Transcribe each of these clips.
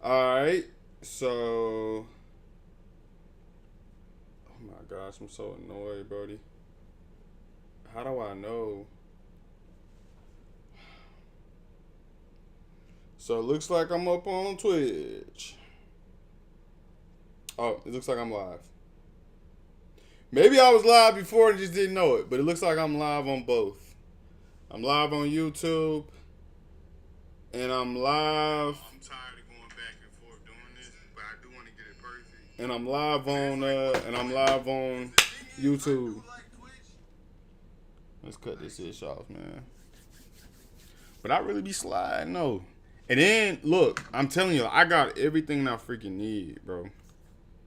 Alright, so. Oh my gosh, I'm so annoyed, Brody. How do I know? So it looks like I'm up on Twitch. Oh, it looks like I'm live. Maybe I was live before and just didn't know it, but it looks like I'm live on both. I'm live on YouTube, and I'm live. I'm tired of going back and forth doing this, but I do want to get it perfect. And I'm live on YouTube. Let's cut this ish off, man. But I really be sliding, no. And then look, I'm telling you, I got everything I freaking need, bro.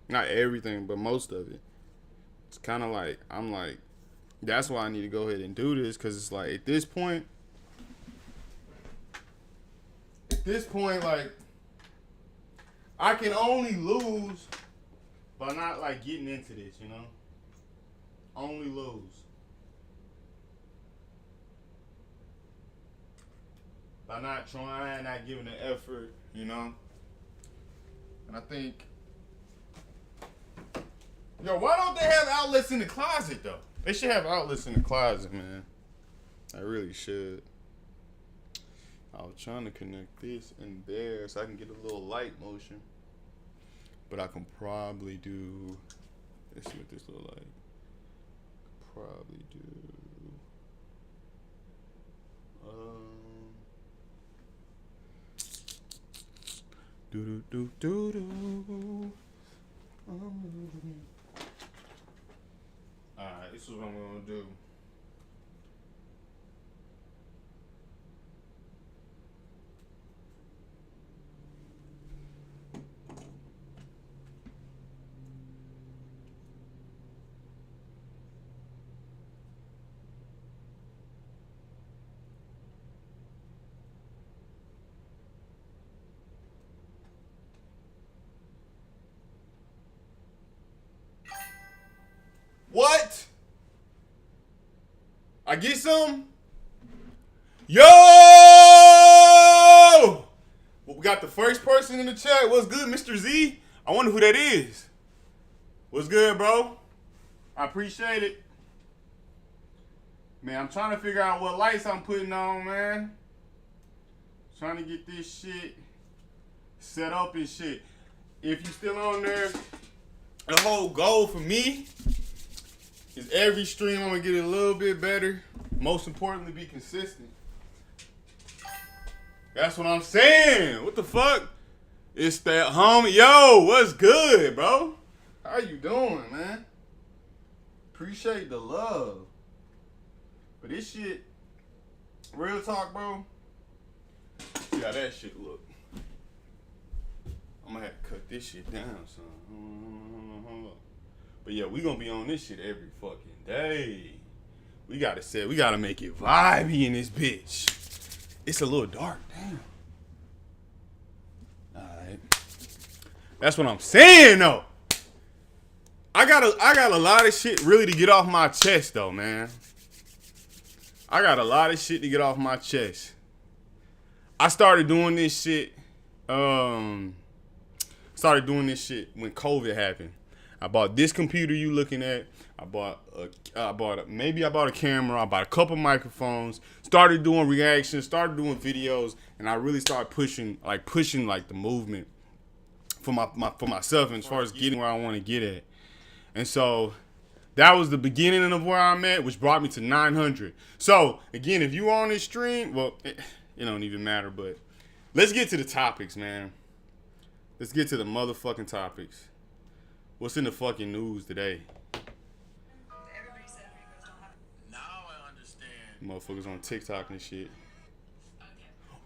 Not everything, but most of it. It's kind of like I'm like, that's why I need to go ahead and do this, because it's like at this point, like I can only lose by not like getting into this, you know. Only lose. By not trying, not giving the effort, you know. And I think, yo, why don't they have outlets in the closet though? They should have outlets in the closet, man. I really should. I was trying to connect this and there so I can get a little light motion. But I can probably do, let's see what this look like. Probably do, do do do do do. Alright, this is what I'm gonna do. What? I get some? Yo! Well, we got the first person in the chat. What's good, Mr. Z? I wonder who that is. What's good, bro? I appreciate it. Man, I'm trying to figure out what lights I'm putting on, man. Trying to get this shit set up and shit. If you still on there, the whole goal for me is every stream I'm gonna get a little bit better. Most importantly, be consistent. That's what I'm saying. What the fuck? It's that homie. Yo, what's good, bro? How you doing, man? Appreciate the love. But this shit, real talk, bro. See how that shit look. I'm gonna have to cut this shit down, son. Hold up. But yeah, we gonna be on this shit every fucking day. We gotta make it vibey in this bitch. It's a little dark, damn. Alright. That's what I'm saying though. I got a lot of shit really to get off my chest though, man. I got a lot of shit to get off my chest. I started doing this shit. Started doing this shit when COVID happened. I bought this computer you looking at. I bought a camera. I bought a couple microphones. Started doing reactions. Started doing videos, and I really started pushing the movement for myself, and as far as getting where I want to get at. And so that was the beginning of where I'm at, which brought me to 900. So again, if you are on this stream, well, it don't even matter. But let's get to the topics, man. Let's get to the motherfucking topics. What's in the fucking news today? Now I understand. Motherfuckers on TikTok and shit.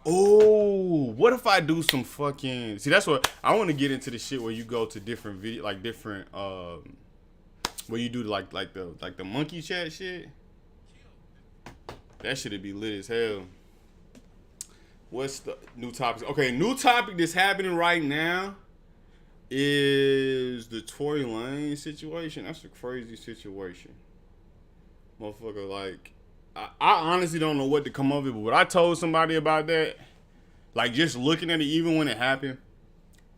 Oh, what if I do some fucking... See, that's what... I want to get into the shit where you go to different video... Like, different... where you do, like the monkey chat shit. That shit'd be lit as hell. What's the new topic? Okay, new topic that's happening right now is the Tory Lane situation. That's a crazy situation. Motherfucker, like, I honestly don't know what to come of it, but when I told somebody about that, like, just looking at it, even when it happened,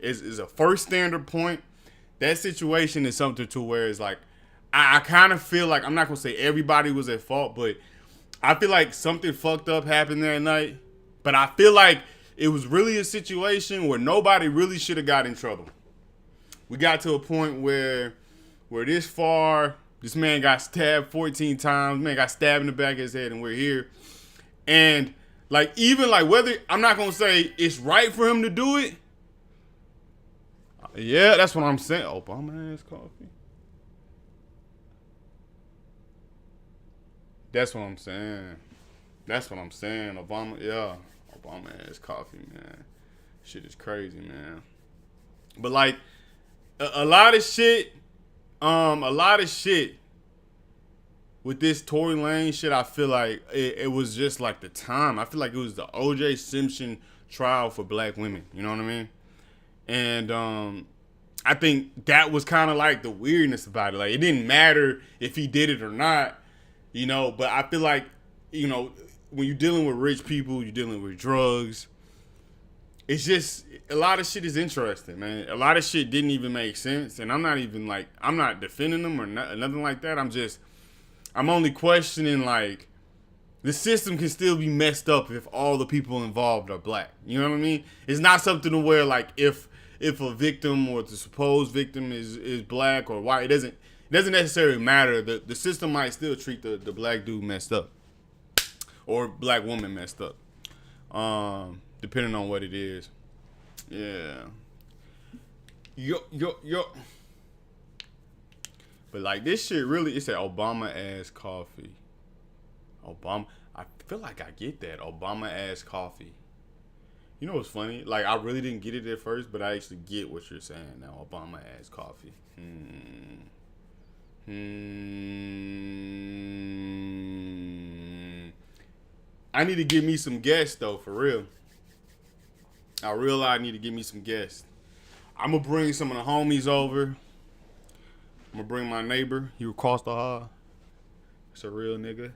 is a first standard point. That situation is something to where it's like, I kind of feel like, I'm not gonna say everybody was at fault, but I feel like something fucked up happened that night. But I feel like it was really a situation where nobody really should have got in trouble. We got to a point where this far, this man got stabbed 14 times. Man got stabbed in the back of his head, and we're here. And like, even like, whether, I'm not gonna say it's right for him to do it. Yeah, that's what I'm saying. Obama ass coffee. That's what I'm saying. That's what I'm saying. Obama ass coffee, man. Shit is crazy, man. But like, a lot of shit with this Tory Lanez shit, I feel like it was just like the time. I feel like it was the O.J. Simpson trial for black women. You know what I mean? And I think that was kind of like the weirdness about it. Like, it didn't matter if he did it or not, you know. But I feel like, you know, when you're dealing with rich people, you're dealing with drugs. It's just, a lot of shit is interesting, man. A lot of shit didn't even make sense. And I'm not even like, I'm not defending them or nothing like that. I'm only questioning, like, the system can still be messed up if all the people involved are black. You know what I mean? It's not something to where, like, if a victim or the supposed victim is black or white, it doesn't necessarily matter. The system might still treat the black dude messed up or black woman messed up, depending on what it is. Yeah. Yo. But like, this shit really, it's an Obama ass coffee. Obama, I feel like I get that. Obama ass coffee. You know what's funny? Like, I really didn't get it at first, but I actually get what you're saying now. Obama ass coffee. I need to get me some guests though, for real. I realize I need to get me some guests. I'm gonna bring some of the homies over. I'm gonna bring my neighbor. He across the hall. It's a real nigga.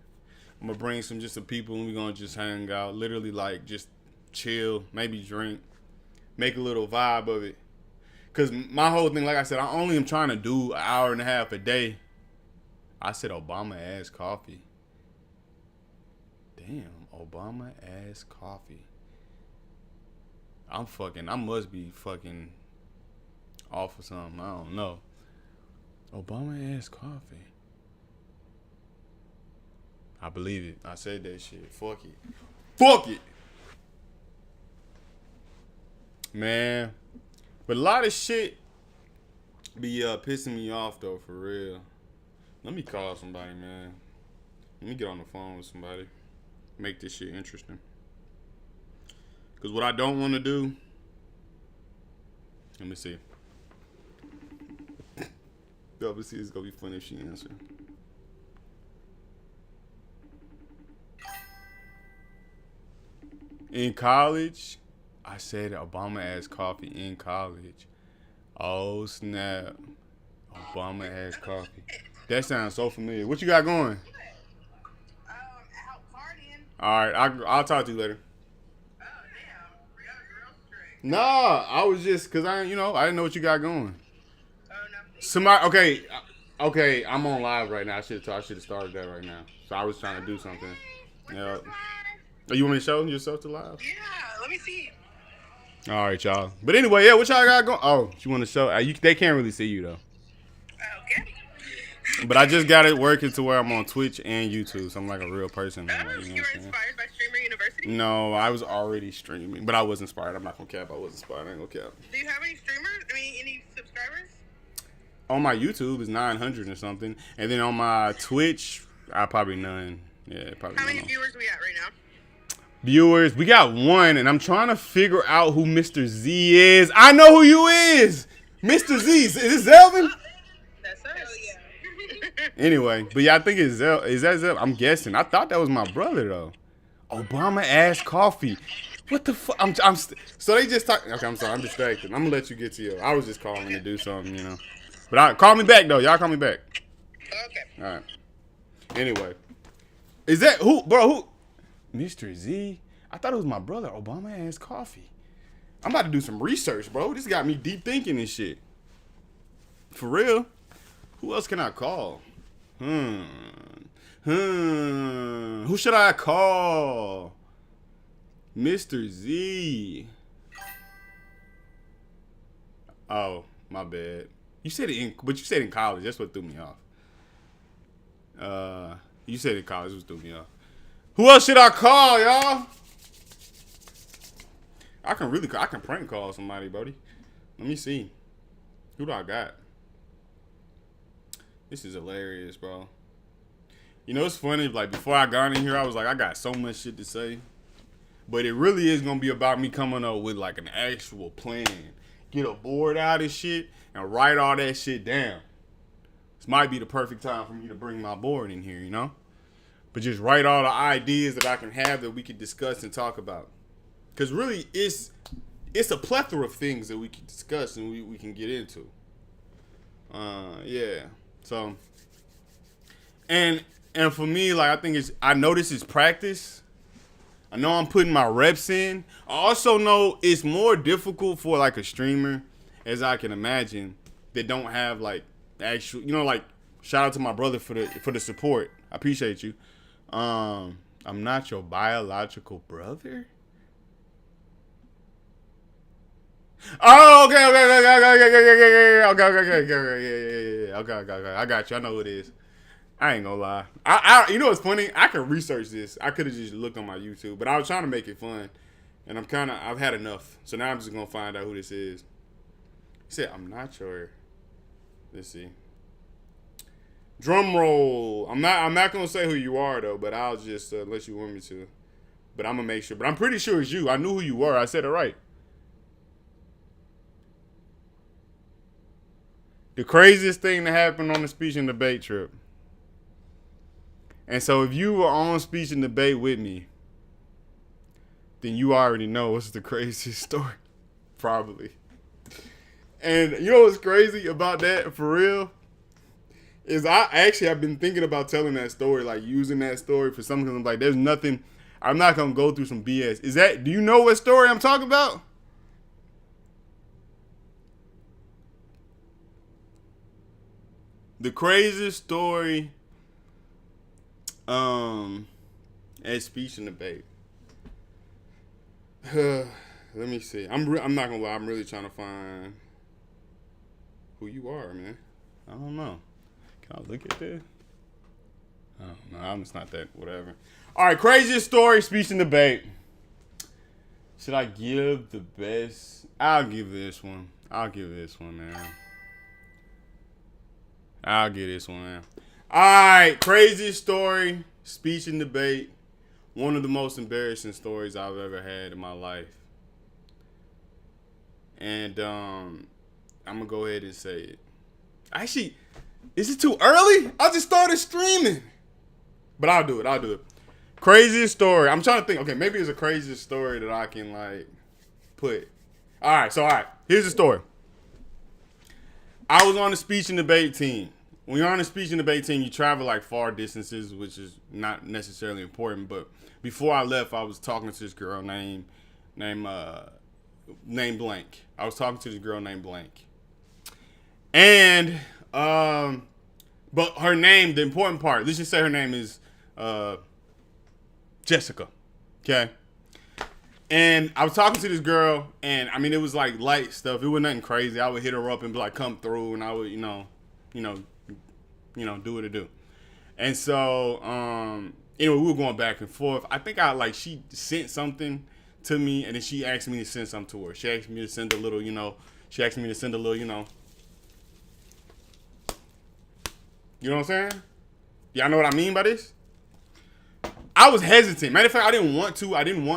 I'm gonna bring some people, and we gonna just hang out. Literally, like, just chill, maybe drink, make a little vibe of it. Cause my whole thing, like I said, I only am trying to do an hour and a half a day. I said Obama ass coffee. Damn, Obama ass coffee. I must be fucking off or something. I don't know. Obama ass coffee. I believe it. I said that shit. Fuck it. Man. But a lot of shit be pissing me off though, for real. Let me call somebody, man. Let me get on the phone with somebody. Make this shit interesting. Because what I don't want to do... Let me see. Obviously, it's going to be funny if she answers. In college, I said Obama ass coffee in college. Oh, snap. Obama ass coffee. That sounds so familiar. What you got going? Out partying. All right, I'll talk to you later. Oh, damn. Real strict. Nah, I was just, because I didn't know what you got going. Oh, no. Somebody, okay, I'm on live right now. I should have started that right now. So I was trying to do something. Yeah. Oh, you want me to show yourself to live? Yeah, let me see. All right, y'all. But anyway, yeah, what y'all got going? Oh, you want to show? They can't really see you though. Okay. But I just got it working to where I'm on Twitch and YouTube, so I'm like a real person. Oh, Like, you know you what were I'm saying? inspired by Streamer University? No, I was already streaming, but I was inspired. I'm not gonna cap. I was inspired. I ain't gonna cap. Do you have any streamers? Any subscribers? On my YouTube is 900 or something, and then on my Twitch, I probably none. Yeah, probably. How many none. viewers we at right now? Viewers, we got one, and I'm trying to figure out who Mr. Z is. I know who you is, Mr. Z. Is this Zelvin? That's us. Hell yeah. Anyway, but yeah, I think it's Zel. Is that Zel? I'm guessing. I thought that was my brother though. Obama ass coffee. What the fuck? So they just talk. Okay, I'm sorry. I'm distracted. I'm gonna let you get to your. I was just calling to do something, you know. But call me back though. Y'all call me back. Okay. All right. Anyway, is that who, bro? Who? Mr. Z? I thought it was my brother. Obama ass coffee. I'm about to do some research, bro. This got me deep thinking and shit. For real. Who else can I call? Who should I call? Mr. Z. Oh, my bad. You said it but you said in college. That's what threw me off. You said in college, what threw me off. Who else should I call, y'all? I can prank call somebody, buddy. Let me see. Who do I got? This is hilarious, bro. You know, it's funny. Like, before I got in here, I was like, I got so much shit to say. But it really is going to be about me coming up with, like, an actual plan. Get a board out and shit and write all that shit down. This might be the perfect time for me to bring my board in here, you know? But just write all the ideas that I can have that we can discuss and talk about. Because really, it's a plethora of things that we can discuss and we can get into. Yeah. So, and for me, like, I know this is practice. I know I'm putting my reps in. I also know it's more difficult for, like, a streamer, as I can imagine, that don't have, like, actual, you know, like, shout out to my brother for the support. I appreciate you. I'm not your biological brother? Oh, okay. I got you. I know who it is. I ain't gonna lie. You know what's funny? I could research this. I could have just looked on my YouTube, but I was trying to make it fun, and I've had enough. So now I'm just gonna find out who this is. He said, "I'm not sure." Let's see. Drum roll. I'm not gonna say who you are though, but I'll just let you want me to. But I'm gonna make sure. But I'm pretty sure it's you. I knew who you were. I said it right. The craziest thing that happened on the speech and debate trip. And so if you were on speech and debate with me, then you already know what's the craziest story. Probably. And you know what's crazy about that, for real? Is I actually have been thinking about telling that story, like using that story for something. I'm like, there's nothing, I'm not going to go through some BS. Do you know what story I'm talking about? The craziest story at speech and debate. Let me see. I'm not gonna lie. I'm really trying to find who you are, man. I don't know. Can I look at this? I don't know. I'm just not that whatever. All right, craziest story, speech and debate. Should I give the best? I'll give this one, man. I'll get this one, man. All right, craziest story, speech and debate. One of the most embarrassing stories I've ever had in my life. And I'm going to go ahead and say it. Actually, is it too early? I just started streaming. But I'll do it. Craziest story. I'm trying to think. Okay, maybe it's a craziest story that I can, like, put. All right. Here's the story. I was on the speech and debate team. When you're on a speech and debate team, you travel like far distances, which is not necessarily important. But before I left, I was talking to this girl named Blank. I was talking to this girl named Blank. And, but her name, the important part, let's just say her name is Jessica. Okay. And I was talking to this girl, and I mean, it was like light stuff. It was nothing crazy. I would hit her up and be like, come through, and I would, you know, do what it do. And so, anyway, we were going back and forth. I think she sent something to me, and then she asked me to send something to her. She asked me to send a little, you know, you know what I'm saying? Y'all know what I mean by this? I was hesitant. Matter of fact, I didn't want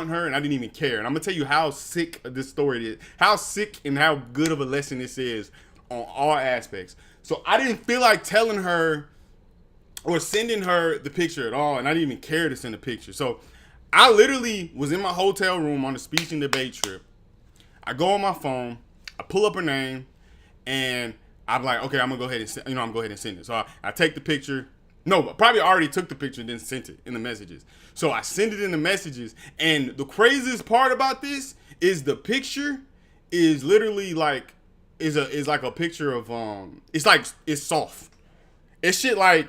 her, and I didn't even care. And I'm going to tell you how sick this story is. How sick and how good of a lesson this is on all aspects. So I didn't feel like telling her or sending her the picture at all, and I didn't even care to send a picture. So I literally was in my hotel room on the speech and debate trip. I go on my phone, I pull up her name, and I'm like, okay, I'm going to go ahead and send it. So I take the picture. No, probably already took the picture and then sent it in the messages. So I send it in the messages. And the craziest part about this is the picture is literally like is like a picture of it's like it's soft. It's shit like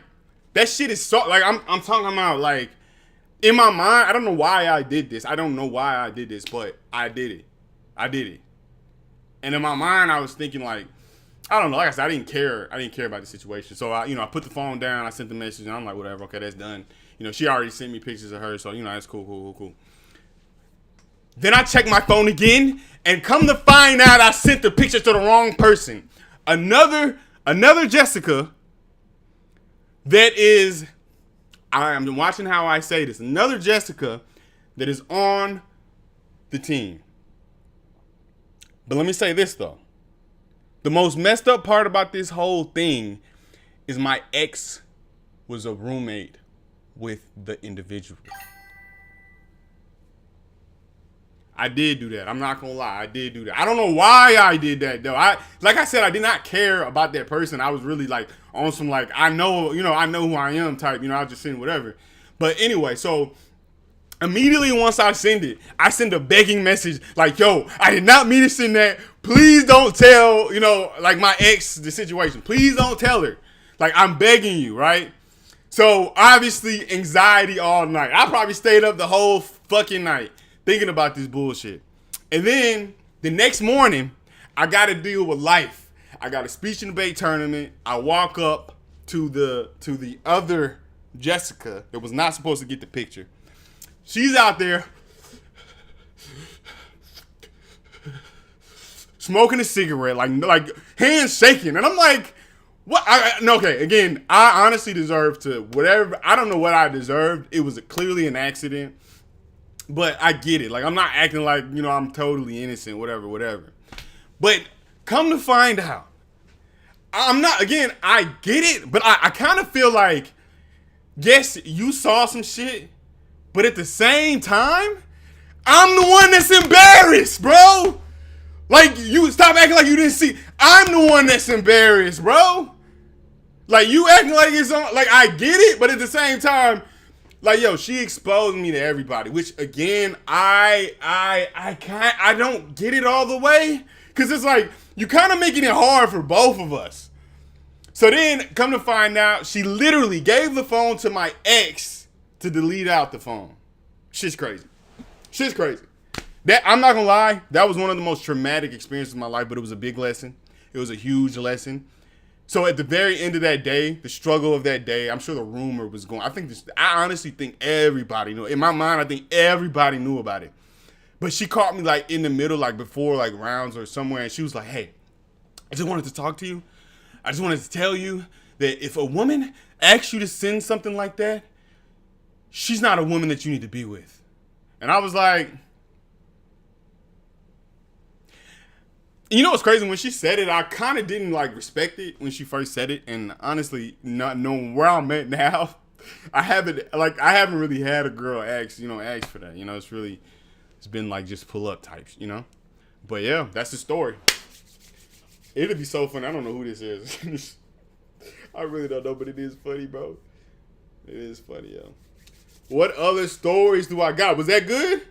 that shit is soft. Like I'm talking about like in my mind, I don't know why I did this. I don't know why I did this, but I did it. I did it. And in my mind, I was thinking like, I don't know. Like I said, I didn't care. I didn't care about the situation. So I put the phone down. I sent the message, and I'm like, whatever. Okay, that's done. She already sent me pictures of her, so that's cool. Then I checked my phone again, and come to find out, I sent the picture to the wrong person. Another Jessica. That is, I'm watching how I say this. Another Jessica that is on the team. But let me say this though. The most messed up part about this whole thing is my ex was a roommate with the individual. I did do that. I'm not gonna lie. I did do that. I don't know why I did that though. Like I said, I did not care about that person. I was really like on some like I know who I am type. I was just saying whatever. But anyway, so immediately once I send it, I send a begging message like, yo, I did not mean to send that. Please don't tell, like my ex the situation. Please don't tell her. Like I'm begging you, right? So obviously anxiety all night. I probably stayed up the whole fucking night thinking about this bullshit. And then the next morning, I got to deal with life. I got a speech and debate tournament. I walk up to the other Jessica that was not supposed to get the picture. She's out there smoking a cigarette, like hands shaking, and I'm like, what? Okay, again, I honestly deserve to whatever. I don't know what I deserved. It was clearly an accident, but I get it. Like I'm not acting like I'm totally innocent, whatever. But come to find out, I'm not. Again, I get it, but I kind of feel like, yes, you saw some shit. But at the same time, I'm the one that's embarrassed, bro. Like, you stop acting like you didn't see. I'm the one that's embarrassed, bro. Like, you acting like it's on. Like, I get it, but at the same time, like, yo, she exposed me to everybody. Which, again, I don't get it all the way. Because it's like, you kind of making it hard for both of us. So then, come to find out, she literally gave the phone to my ex to delete out the phone. Shit's crazy. That I'm not gonna lie, that was one of the most traumatic experiences of my life, but it was a big lesson. It was a huge lesson. So at the very end of that day, the struggle of that day, I'm sure the rumor was going. I honestly think everybody knew. In my mind, I think everybody knew about it. But she caught me like in the middle, like before like rounds or somewhere, and she was like, "Hey, I just wanted to talk to you. I just wanted to tell you that if a woman asks you to send something like that, she's not a woman that you need to be with." And I was like, what's crazy? When she said it, I kind of didn't like respect it when she first said it. And honestly, not knowing where I'm at now, I haven't really had a girl ask for that. It's been like just pull up types, But yeah, that's the story. It'd be so funny. I don't know who this is. I really don't know, but it is funny, bro. It is funny, yo. What other stories do I got? Was that good?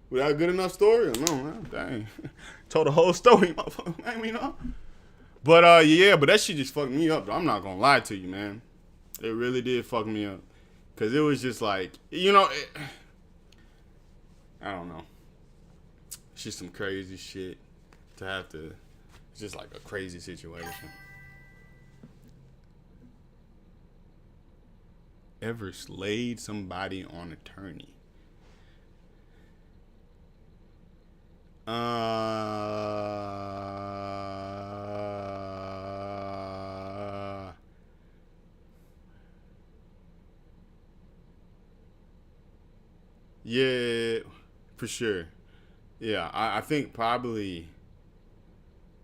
Was that a good enough story? No, man. Dang. Told the whole story, motherfucker. But yeah, but that shit just fucked me up, though. I'm not gonna lie to you, man. It really did fuck me up. Cause it was just like, I don't know. It's just some crazy shit to have to. It's just like a crazy situation. Ever slayed somebody on attorney? Yeah, for sure. Yeah, I think probably.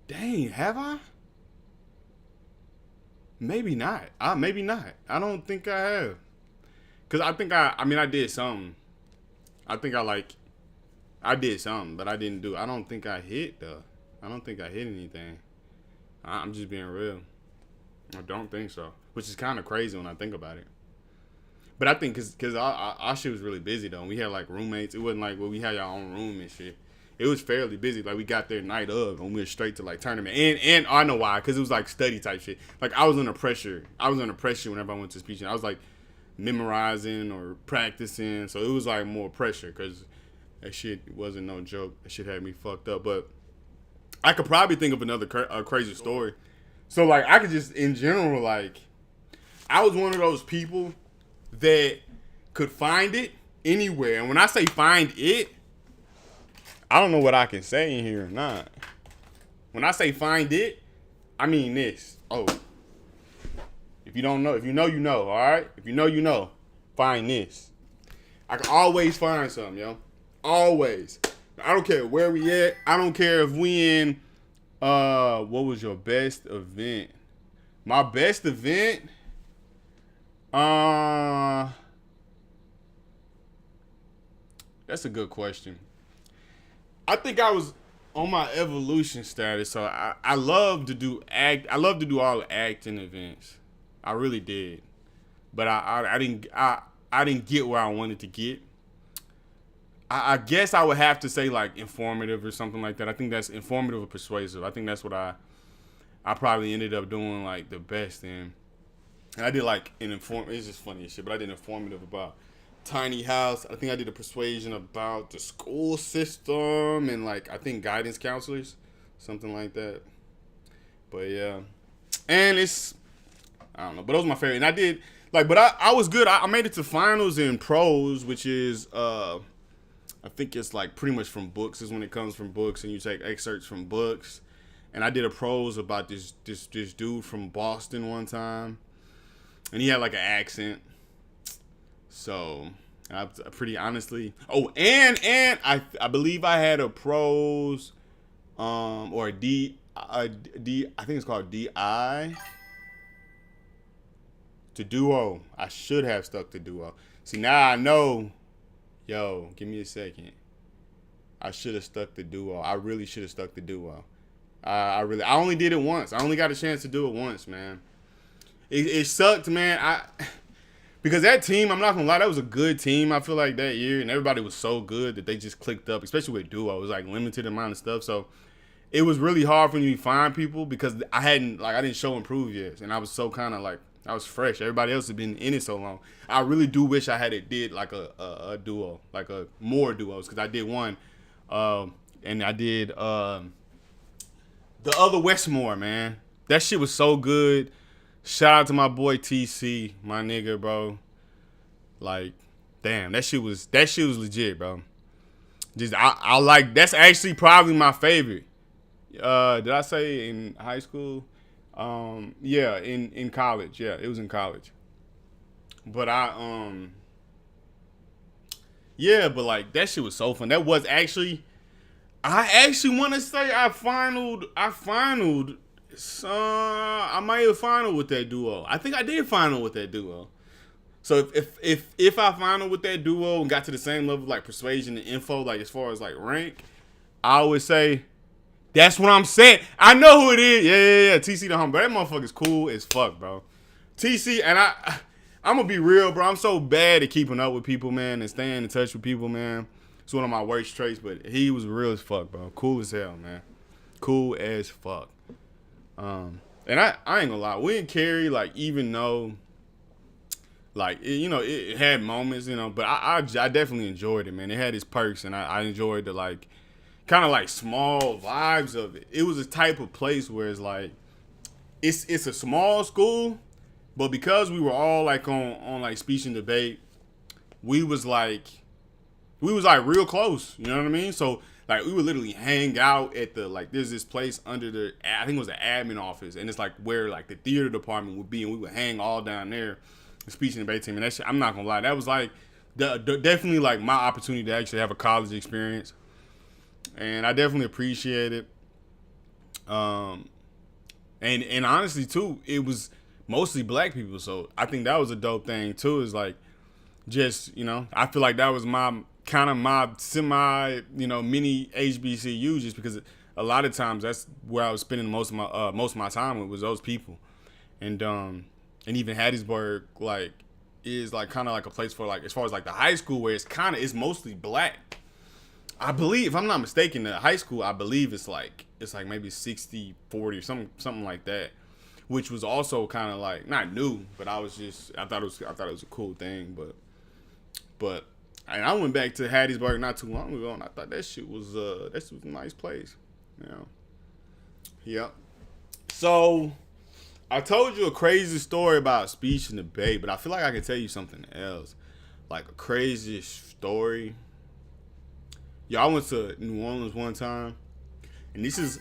Dang, have I? Maybe not. Maybe not. I don't think I have. Cause I think I did something. I did something, but I didn't do. I don't think I hit though. I don't think I hit anything. I'm just being real. I don't think so. Which is kind of crazy when I think about it. But I think cause our shit was really busy though. And we had like roommates. It wasn't like we had our own room and shit. it was fairly busy. Like we got there night of, and we went straight to like tournament. And I know why, because it was like study type shit. Like I was under pressure. Whenever I went to speech, and I was like memorizing or practicing. So it was like more pressure, because that shit wasn't no joke. That shit had me fucked up. But I could probably think of another crazy story. So like I could just in general, like I was one of those people that could find it anywhere. And when I say find it, I don't know what I can say in here or not. When I say find it, I mean this. Oh. If you don't know, if you know, you know, all right? If you know, you know. Find this. I can always find something, yo. Always. I don't care where we at. I don't care if we in, what was your best event? My best event? That's a good question. I think I was on my evolution status, so I love to do I love to do all the acting events. I really did, but I didn't get where I wanted to get. I guess I would have to say like informative or something like that. I think that's informative or persuasive. I think that's what I probably ended up doing like the best in. And I did like an it's just funny as shit, but I did informative about tiny house. I think I did a persuasion about the school system and like I think guidance counselors, something like that. But yeah, and I don't know, but those were my favorite. And I did like, but I was good. I made it to finals in prose, which is I think it's like pretty much from books. Is when it comes from books and you take excerpts from books. And I did a prose about this dude from Boston one time, and he had like an accent. So, I pretty honestly. Oh, and I believe I had a prose, or a D. I think it's called DI. To duo. I should have stuck to duo. See, now I know. Yo, give me a second. I should have stuck to duo. I really should have stuck to duo. I only did it once. I only got a chance to do it once, man. It sucked, man. Because that team, I'm not gonna lie, that was a good team. I feel like that year, and everybody was so good that they just clicked up, especially with duo. It was like limited amount of stuff, so it was really hard for me to find people because I didn't show and prove yet, and I was so kind of like I was fresh. Everybody else had been in it so long. I really do wish I had did like a duo, like a more duos, because I did one, and I did the other Westmore, man. That shit was so good. Shout out to my boy TC, my nigga, bro. Like, damn, that shit was legit, bro. Just I like, that's actually probably my favorite. Did I say in high school? Yeah, in college. Yeah, it was in college. But yeah, but like that shit was so fun. That was actually, I actually want to say I finaled. So I might have final with that duo. I think I did final with that duo. So if I final with that duo and got to the same level like persuasion and info, like as far as like rank, I would say that's what I'm saying. I know who it is. Yeah. TC the Humble. That motherfucker's cool as fuck, bro. TC, and I'm gonna be real, bro. I'm so bad at keeping up with people, man, and staying in touch with people, man. It's one of my worst traits, but he was real as fuck, bro. Cool as hell, man. Cool as fuck. And I ain't gonna lie, we didn't carry, like, even though, like, it had moments, but I definitely enjoyed it, man. It had its perks, and I enjoyed the, like, kind of, like, small vibes of it. It was a type of place where it's, like, it's a small school, but because we were all, like, on like, speech and debate, we was, like, real close, you know what I mean? So, like, we would literally hang out at there's this place under I think it was the admin office, and it's, like, where, like, the theater department would be, and we would hang all down there, the speech and debate team, and that shit, I'm not gonna lie, that was, like, definitely, like, my opportunity to actually have a college experience, and I definitely appreciate it, and honestly, too, it was mostly black people, so I think that was a dope thing, too, is, like, just, I feel like that was my semi, mini HBCU, just because a lot of times that's where I was spending most of my time with, was those people, and even Hattiesburg, like, is like kind of like a place for, like, as far as like the high school, where it's mostly black, I believe, if I'm not mistaken, the high school, I believe it's like maybe 60-40 or something like that, which was also kind of like not new, but I thought it was a cool thing, but and I went back to Hattiesburg not too long ago, and I thought that shit was a nice place, you know. Yep. So I told you a crazy story about speech and debate, but I feel like I can tell you something else, like a crazy story. Yeah, I went to New Orleans one time, and this is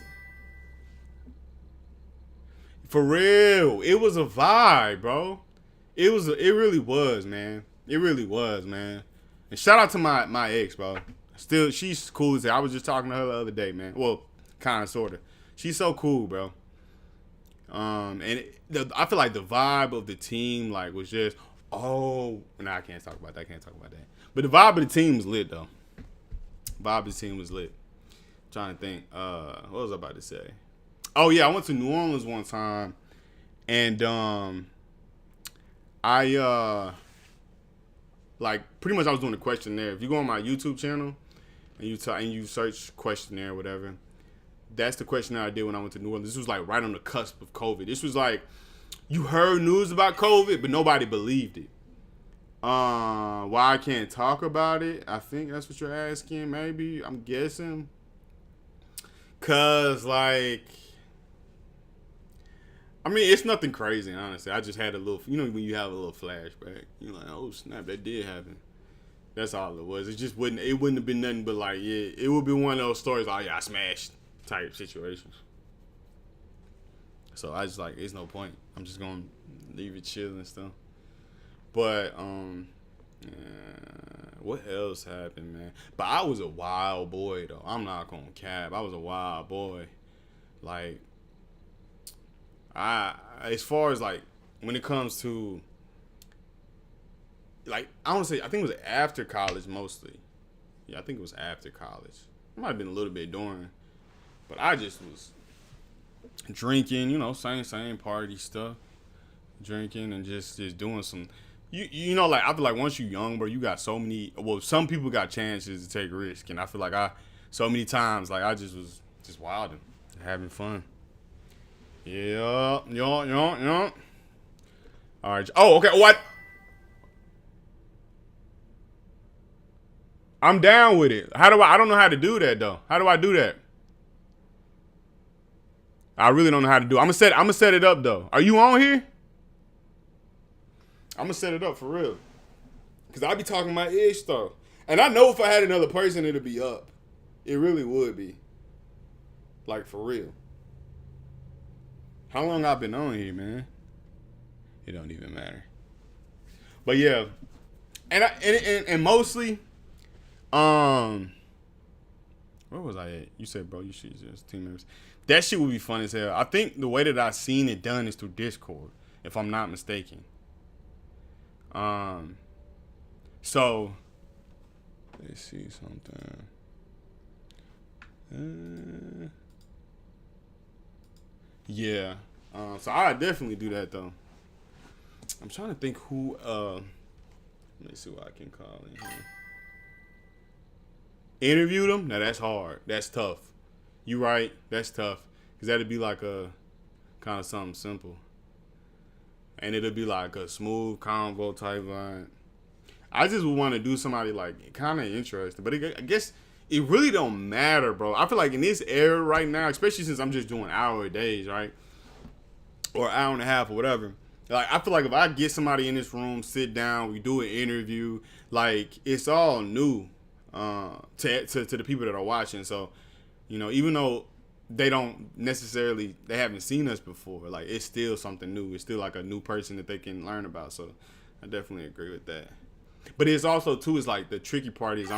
for real. It was a vibe, bro. It really was, man. It really was, man. And shout out to my ex, bro. Still, she's cool as hell. I was just talking to her the other day, man. Well, kind of, sort of. She's so cool, bro. I feel like the vibe of the team, like, was just, I can't talk about that. But the vibe of the team was lit, though. Vibe of the team was lit. I'm trying to think. What was I about to say? Oh, yeah, I went to New Orleans one time, and I pretty much I was doing a questionnaire. If you go on my YouTube channel and you search questionnaire or whatever, that's the questionnaire I did when I went to New Orleans. This was like right on the cusp of COVID. This was like, you heard news about COVID, but nobody believed it. Why I can't talk about it? I think that's what you're asking, maybe. I'm guessing. Cause like, I mean, it's nothing crazy, honestly. I just had a little, when you have a little flashback, you're like, oh snap, that did happen. That's all it was. It wouldn't have been nothing but like, yeah, it would be one of those stories, like, yeah, I smashed type situations. So I just like, it's no point. I'm just gonna leave it chill and stuff. But what else happened, man? But I was a wild boy though. I'm not gonna cap. I was a wild boy. Like, as far as like when it comes to like, I think it was after college mostly. Yeah, I think it was after college. It might have been a little bit during, but I just was drinking, same party stuff, drinking and just doing some. Like, I feel like once you're young, bro, you got so many. Well, some people got chances to take risks, and I feel like so many times, like, I just was just wilding, having fun. Yeah. All right. Oh, okay. What? I'm down with it. I don't know how to do that though. How do I do that? I really don't know how to do it. I'm gonna set it up though. Are you on here? I'm gonna set it up for real. Cause I be talking my ish though. And I know if I had another person, it'd be up. It really would be. Like, for real. How long I been on here, man? It don't even matter. But yeah. And mostly, where was I at? You said, bro, you should just team members. That shit would be fun as hell. I think the way that I seen it done is through Discord, if I'm not mistaken. So let's see something. Yeah. So I definitely do that though. I'm trying to think who. Let me see what I can call in here. Interview them? Now that's hard. That's tough. You right? That's tough. Cause that'd be like a kind of something simple, and it'll be like a smooth convo type vibe. I just would want to do somebody like kind of interesting, but I guess it really don't matter, bro. I feel like in this era right now, especially since I'm just doing hour a days, right, or hour and a half or whatever. Like, I feel like if I get somebody in this room, sit down, we do an interview, like, it's all new to the people that are watching. So, even though they haven't seen us before, like, it's still something new. It's still like a new person that they can learn about. So I definitely agree with that. But it's also too, it's like the tricky part is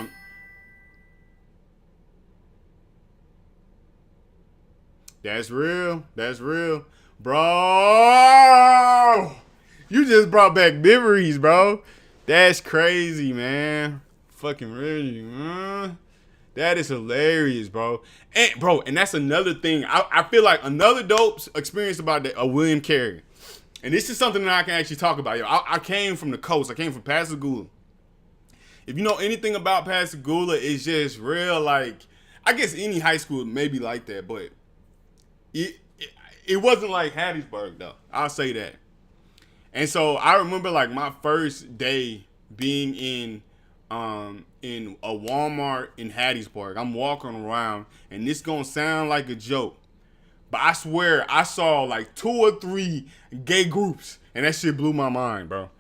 that's real, bro. You just brought back memories, bro. That's crazy, man. Fucking really, man. That is hilarious, bro. And that's another thing. I feel like another dope experience about that, William Carey. And this is something that I can actually talk about. Yo, I came from the coast. I came from Pascagoula. if you know anything about Pascagoula, it's just real like I guess any high school may be like that, but it wasn't like Hattiesburg though. I'll say that. And so I remember like my first day being in a Walmart in Hattiesburg. I'm walking around and this gonna sound like a joke. But I swear I saw like 2 or 3 gay groups and that shit blew my mind, bro.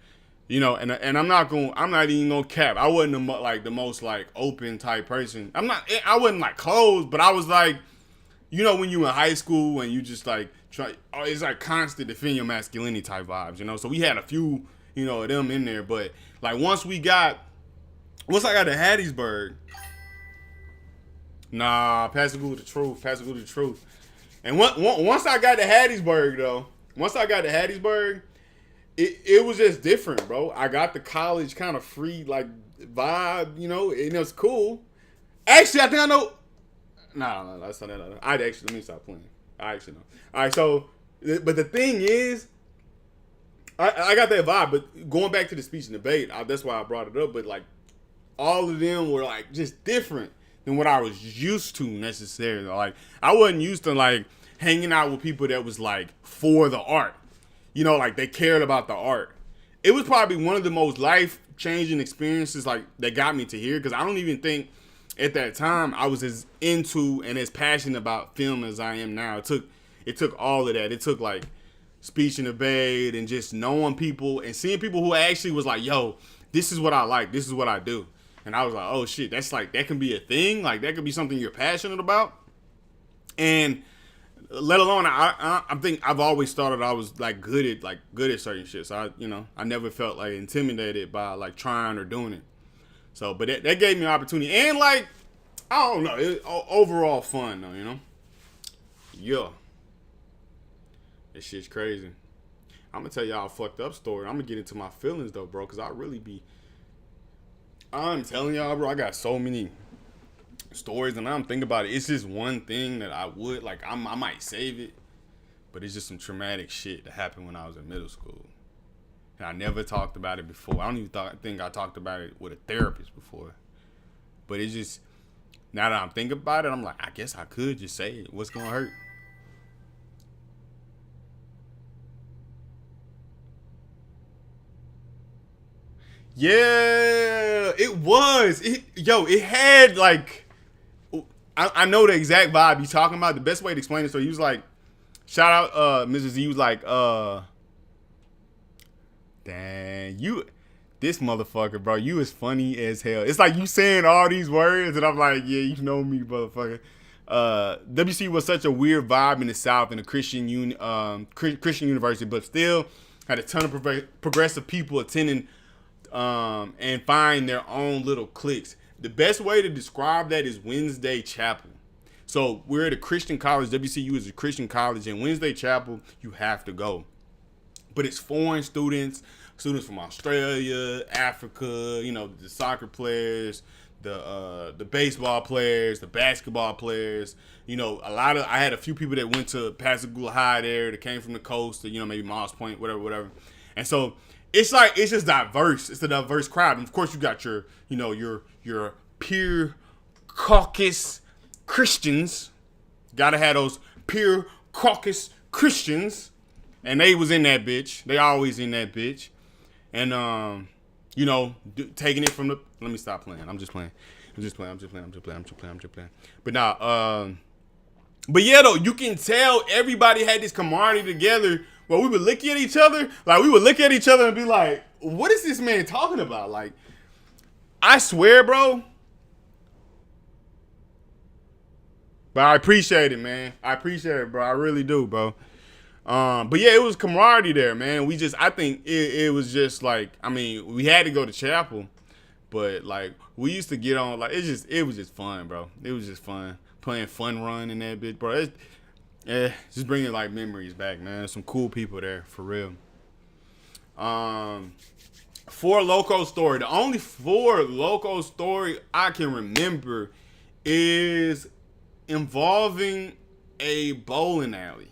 You know, and I'm not even gonna cap. I wasn't the most like open type person. I wasn't like closed, but I was like, you know, when you in high school and you just like it's like constant defend your masculinity type vibes, you know. So we had a few, you know, of them in there, but like once I got to Hattiesburg, Pascagoula the truth. And once I got to Hattiesburg, it was just different, bro. I got the college kind of free like vibe, you know, and it was cool. Actually, I think I know. No, that's not that. Let me stop playing. I actually know. All right, so, but the thing is, I got that vibe. But going back to the speech and debate, that's why I brought it up. But like, all of them were like just different than what I was used to necessarily. Like, I wasn't used to like hanging out with people that was like for the art. You know, like they cared about the art. It was probably one of the most life-changing experiences like that got me to here because I don't even think at that time I was as into and as passionate about film as I am now. It took all of that. It took like speech and debate and just knowing people and seeing people who actually was like, yo, this is what I like. This is what I do. And I was like, oh shit, that's like, that can be a thing. Like that could be something you're passionate about. And let alone, I think I've always thought that I was like good at certain shit. So I never felt like intimidated by like trying or doing it. So, but that gave me an opportunity. And like, I don't know, overall fun though, you know? Yeah. This shit's crazy. I'm gonna tell y'all a fucked up story. I'm gonna get into my feelings though, bro, because I'm telling y'all, bro, I got so many stories and I'm thinking about it. It's just one thing that I would, like, I might save it, but it's just some traumatic shit that happened when I was in middle school. And I never talked about it before. I don't even think I talked about it with a therapist before. But it's just, now that I'm thinking about it, I'm like, I guess I could just say it. What's gonna hurt? Yeah, it was. It had like, I know the exact vibe you're talking about. The best way to explain it, so he was like, shout out Mrs. Z, he was like, dang, this motherfucker, bro, you is funny as hell. It's like you saying all these words, and I'm like, yeah, you know me, motherfucker. WC was such a weird vibe in the South in a Christian university, but still had a ton of progressive people attending and find their own little cliques. The best way to describe that is Wednesday Chapel. So we're at a Christian college. WCU is a Christian college, and Wednesday Chapel, you have to go. But it's foreign students from Australia, Africa, you know, the soccer players, the baseball players, the basketball players. You know, I had a few people that went to Pascagoula High there that came from the coast, you know, maybe Moss Point, whatever. And so it's just diverse. It's a diverse crowd. And of course you got your pure caucus Christians. Gotta have those pure caucus Christians. And they was in that bitch. They always in that bitch. And, you know, taking it from the... Let me stop playing. I'm just playing. But nah, but yeah, though, you can tell everybody had this camaraderie together where we would look at each other. Like, we would look at each other and be like, what is this man talking about? Like, I swear, bro. But I appreciate it, man. I appreciate it, bro. I really do, bro. But yeah, it was camaraderie there, man. I think it was just like, I mean, we had to go to chapel, but like we used to get on, like it was just fun, bro. It was just fun playing Fun Run in that bitch, bro. Just bringing like memories back, man. Some cool people there for real. Four Loko story. The only Four Loko story I can remember is involving a bowling alley.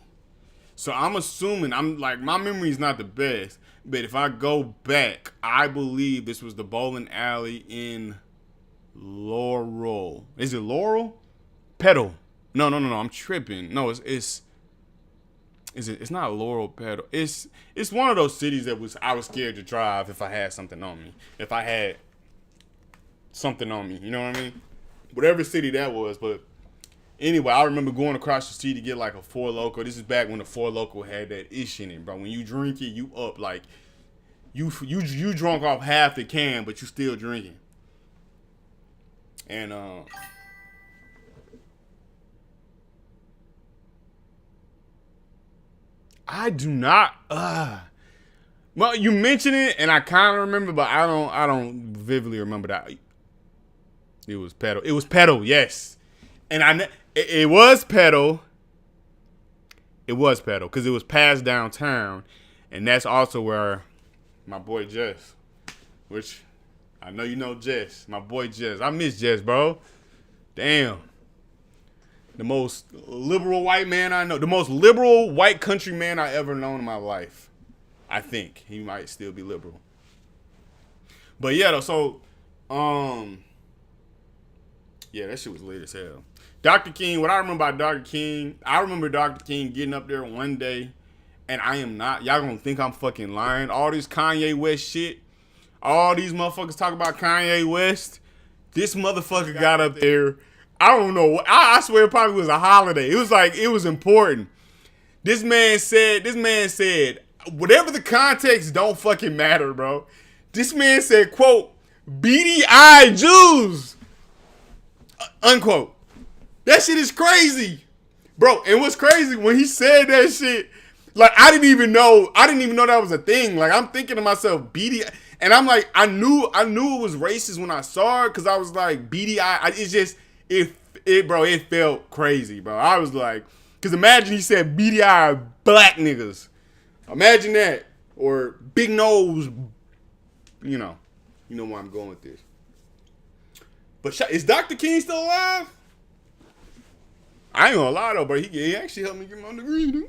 So I'm assuming, I'm like, my memory is not the best, but if I go back, I believe this was the bowling alley in Laurel. Is it Laurel? Petal. No. I'm tripping. No, it's not Laurel Petal. It's one of those cities that I was scared to drive if I had something on me. If I had something on me, you know what I mean? Whatever city that was, but anyway, I remember going across the street to get like a Four Loko. This is back when the Four Loko had that ish in it, bro. When you drink it, you up like you drunk off half the can, but you still drinking. And I do not. Well, you mentioned it, and I kind of remember, but I don't vividly remember that. It was Petal. It was Petal, yes. And it was Petal. It was Petal because it was past downtown, and that's also where my boy Jess, which I know you know Jess, my boy Jess. I miss Jess, bro. Damn. The most liberal white man I know. The most liberal white country man I ever known in my life. I think he might still be liberal. But yeah, though, so yeah, that shit was lit as hell. Dr. King, what I remember about Dr. King, I remember Dr. King getting up there one day, and I am not, y'all gonna think I'm fucking lying. All this Kanye West shit, all these motherfuckers talk about Kanye West. This motherfucker got up there. I don't know. I swear it probably was a holiday. It was like, it was important. This man said, whatever the context don't fucking matter, bro. This man said, quote, BDI Jews, unquote. That shit is crazy, bro. And what's crazy, when he said that shit, like, I didn't even know that was a thing. Like, I'm thinking to myself, BDI, and I'm like, I knew it was racist when I saw it, because I was like, BDI, it's just, it felt crazy, bro. I was like, because imagine he said BDI black niggas. Imagine that. Or big nose, you know where I'm going with this. But is Dr. King still alive? I ain't gonna lie though, bro. He actually helped me get my degree, dude.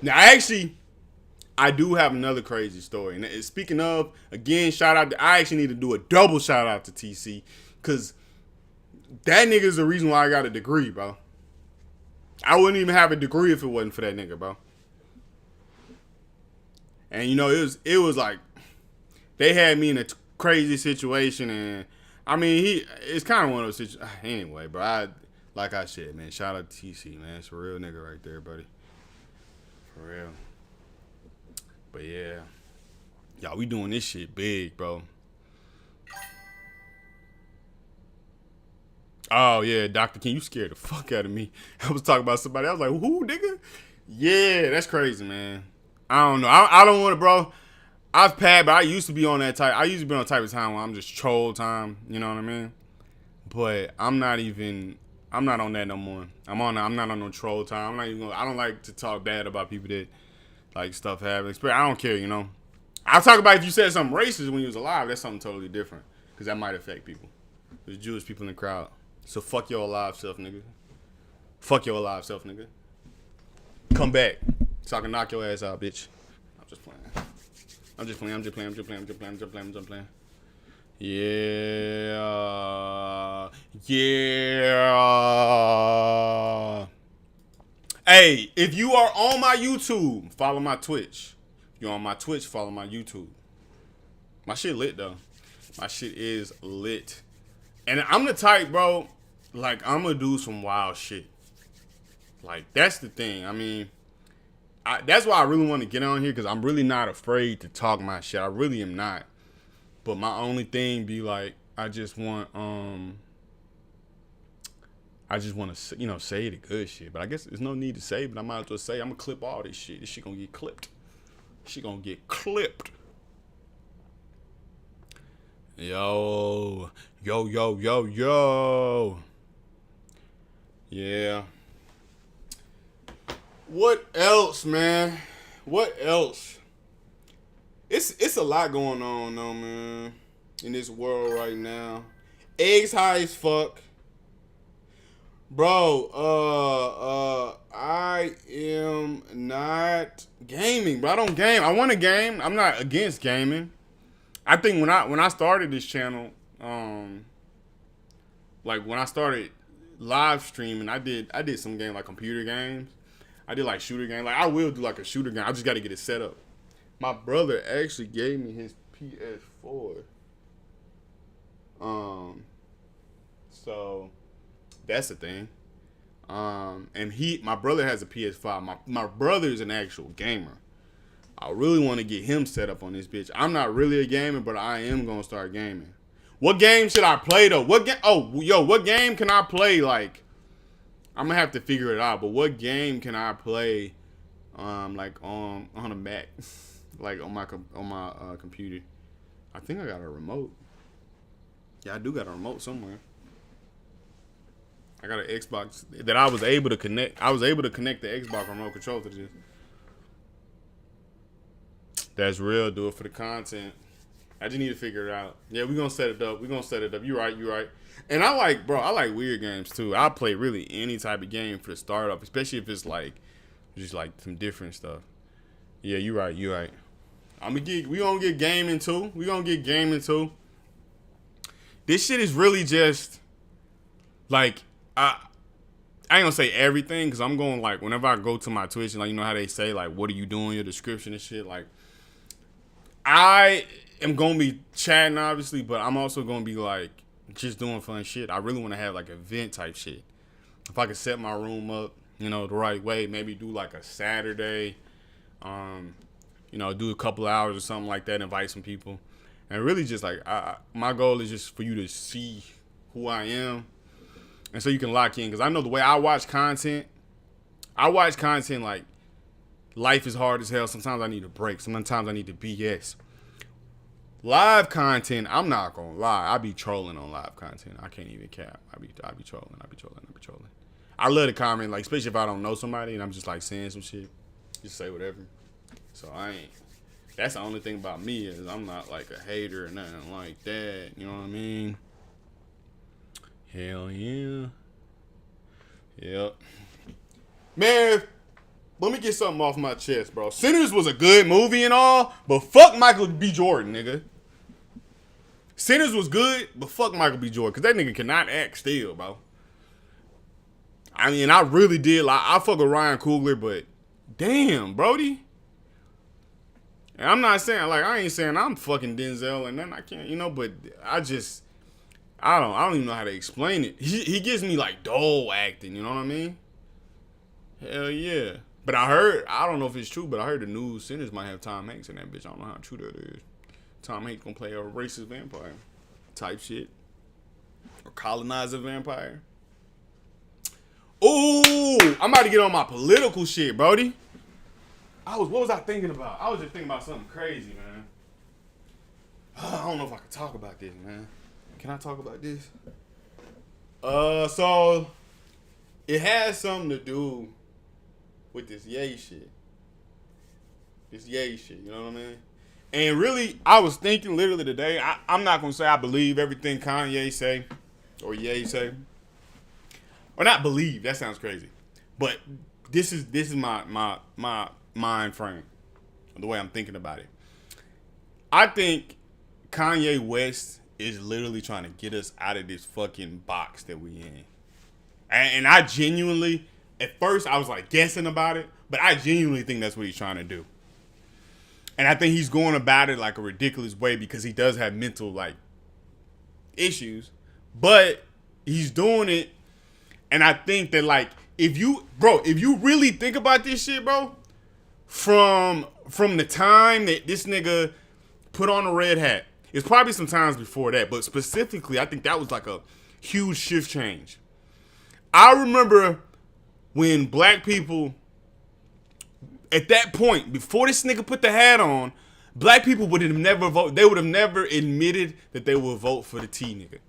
Now, I do have another crazy story. And speaking of, again, I actually need to do a double shout out to TC, because that nigga is the reason why I got a degree, bro. I wouldn't even have a degree if it wasn't for that nigga, bro. And it was like they had me in a crazy situation, and I mean it's kind of one of those situations. Anyway, bro, like I said, man, shout out to TC, man. It's a real nigga right there, buddy. For real. But yeah, y'all, we doing this shit big, bro. Oh yeah, Dr. King, you scared the fuck out of me. I was talking about somebody. I was like, who, nigga? Yeah, that's crazy, man. I don't know. I don't want to, bro. I've passed, but I used to be on that type. I used to be on the type of time where I'm just troll time. You know what I mean? But I'm not on that no more. I'm not on no troll time. I'm not even. I don't like to talk bad about people that like stuff happens. But I don't care. I'll talk about if you said something racist when you was alive. That's something totally different, because that might affect people. There's Jewish people in the crowd. So fuck your alive self, nigga. Fuck your alive self, nigga. Come back so I can knock your ass out, bitch. I'm just playing. Yeah. Hey, if you are on my YouTube, follow my Twitch. If you're on my Twitch, follow my YouTube. My shit lit, though. My shit is lit. And I'm the type, bro, like, I'm gonna do some wild shit. Like, that's the thing. I mean, that's why I really want to get on here, because I'm really not afraid to talk my shit. I really am not. But my only thing be like, I just want to, say the good shit. But I guess there's no need to say, but I might as well say, I'm gonna clip all this shit. This shit gonna get clipped. Yo. Yeah. What else, man? What else? It's a lot going on, though, man, in this world right now. Eggs high as fuck. Bro, I am not gaming, bro. I don't game. I want to game. I'm not against gaming. I think when I started this channel, like when I started live streaming, I did some game like computer games. I did like shooter games. Like I will do like a shooter game. I just got to get it set up. My brother actually gave me his PS4. So that's the thing. And my brother has a PS5. My brother is an actual gamer. I really want to get him set up on this bitch. I'm not really a gamer, but I am gonna start gaming. What game should I play though? What game? Oh, yo, what game can I play? Like, I'm gonna have to figure it out. But what game can I play? Like on a Mac, like on my computer. I think I got a remote. Yeah, I do got a remote somewhere. I got an Xbox that I was able to connect. I was able to connect the Xbox remote control to this. That's real. Do it for the content. I just need to figure it out. Yeah, we're gonna set it up. You're right. And I like weird games too. I play really any type of game for the start up, especially if it's like just like some different stuff. Yeah, you're right. We gonna get gaming too. This shit is really just like I ain't gonna say everything because I'm going like whenever I go to my Twitch and like you know how they say like what are you doing, your description and shit, like I am gonna be chatting obviously, but I'm also gonna be like just doing fun shit. I really want to have like event type shit. If I could set my room up, you know, the right way, maybe do like a Saturday, you know, do a couple of hours or something like that, invite some people, and really just like my goal is just for you to see who I am, and so you can lock in because I know the way I watch content like life is hard as hell. Sometimes I need a break. Sometimes I need to BS. Live content, I'm not gonna lie. I be trolling on live content. I can't even cap. I be trolling. I love to comment, like especially if I don't know somebody and I'm just like saying some shit. Just say whatever. So that's the only thing about me is I'm not like a hater or nothing like that. You know what I mean? Hell yeah. Yep. Man, let me get something off my chest, bro. Sinners was a good movie and all, but fuck Michael B. Jordan, nigga. Sinners was good, but fuck Michael B. Jordan, because that nigga cannot act still, bro. I mean, I really did. Like, I fuck with Ryan Coogler, but damn, Brody. And I'm not saying, like, I ain't saying I'm fucking Denzel and then I can't, you know, but I don't even know how to explain it. He gives me, like, dull acting, you know what I mean? Hell yeah. But I don't know if it's true, but I heard the new Sinners might have Tom Hanks in that bitch. I don't know how true that is. Tom Hanks gonna play a racist vampire type shit. Or colonize a vampire. Ooh, I'm about to get on my political shit, Brody. What was I thinking about? I was just thinking about something crazy, man. I don't know if I can talk about this, man. Can I talk about this? So it has something to do with this Ye shit. You know what I mean? And really, I was thinking literally today, I'm not going to say I believe everything Kanye say or Ye say. Or not believe, that sounds crazy. But this is my mind frame, the way I'm thinking about it. I think Kanye West is literally trying to get us out of this fucking box that we in. And I genuinely, at first I was like guessing about it, but I genuinely think that's what he's trying to do. And I think he's going about it like a ridiculous way because he does have mental like issues, but he's doing it. And I think that like, if you really think about this shit, bro, from the time that this nigga put on a red hat, it's probably some times before that, but specifically, I think that was like a huge shift change. I remember when black people, at that point, before this nigga put the hat on, black people would have never voted. They would have never admitted that they would vote for the T nigga.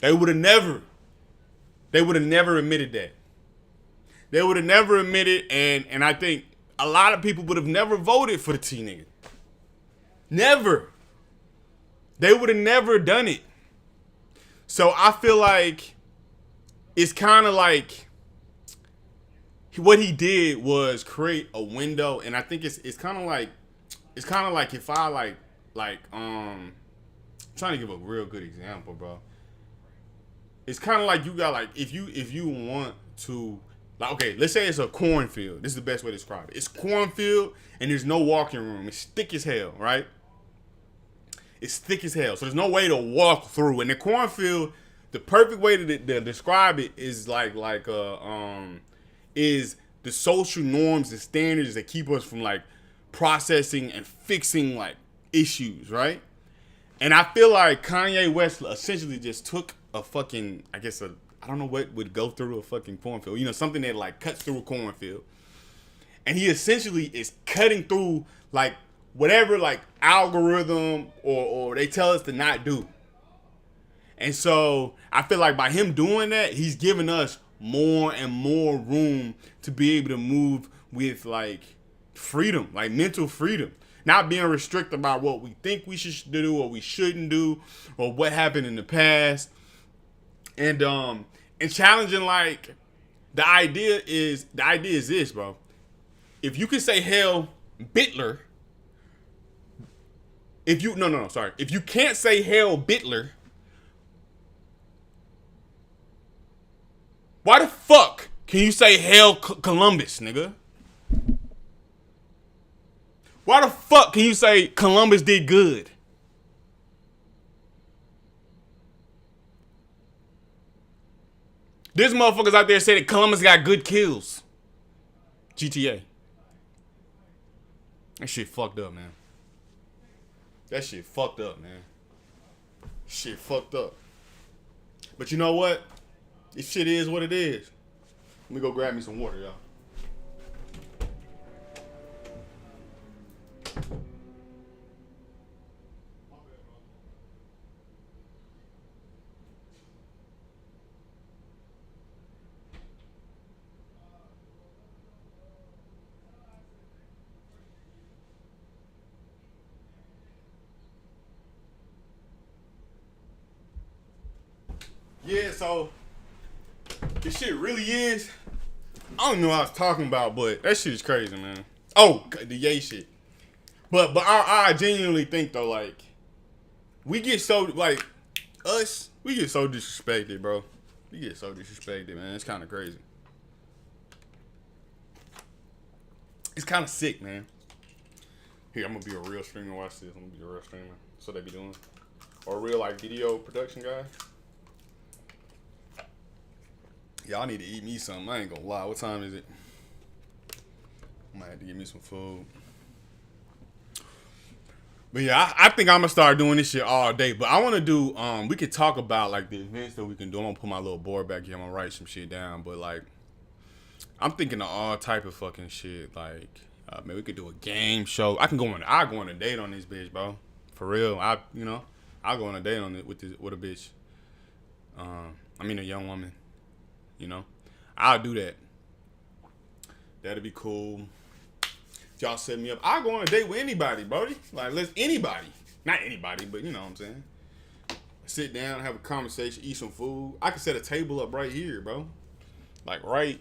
They would have never admitted that. They would have never admitted, and I think a lot of people would have never voted for the T nigga. Never. They would have never done it. So I feel like it's kind of like what he did was create a window, and I think it's kind of like if I trying to give a real good example, bro. It's kind of like you got like if you want to like okay, let's say it's a cornfield. This is the best way to describe it. It's cornfield and there's no walking room. It's thick as hell, right? It's thick as hell, so there's no way to walk through. And the cornfield, the perfect way to describe it is is the social norms and standards that keep us from like processing and fixing like issues, right? And I feel like Kanye West essentially just took a fucking, I don't know what would go through a fucking cornfield. You know, something that like cuts through a cornfield. And he essentially is cutting through like whatever like algorithm or they tell us to not do. And so I feel like by him doing that, he's giving us more and more room to be able to move with like freedom, like mental freedom. Not being restricted about what we think we should do or we shouldn't do or what happened in the past. And challenging like the idea is this, bro. If you can say hell Bitler, if you can't say hell Bitler, why the fuck can you say hell Columbus, nigga? Why the fuck can you say Columbus did good? There's motherfuckers out there say that Columbus got good kills. GTA. That shit fucked up, man. Shit fucked up. But you know what? This shit is what it is. Let me go grab me some water, y'all. Yeah, so this shit really is. I don't know what I was talking about, but that shit is crazy, man. Oh, the Ye shit. But I genuinely think though, like, we get so like we get so disrespected, bro. We get so disrespected, man. It's kind of crazy. It's kind of sick, man. Here, I'm gonna be a real streamer. Watch this. I'm gonna be a real streamer. That's what they be doing. Or a real like video production guy. Y'all need to eat me something. I ain't gonna lie. What time is it? I might have to get me some food. But yeah, I think I'm gonna start doing this shit all day. But I wanna do we could talk about like the events that we can do. I'm gonna put my little board back here, I'm gonna write some shit down. But like I'm thinking of all type of fucking shit. Like maybe we could do a game show. I'll go on a date on this bitch, bro. For real. I'll go on a date on it with a bitch. I mean a young woman. You know, I'll do that. That'd be cool. If y'all set me up, I'll go on a date with anybody, brody. Like, anybody. Not anybody, but you know what I'm saying. Sit down, have a conversation, eat some food. I can set a table up right here, bro. Like, right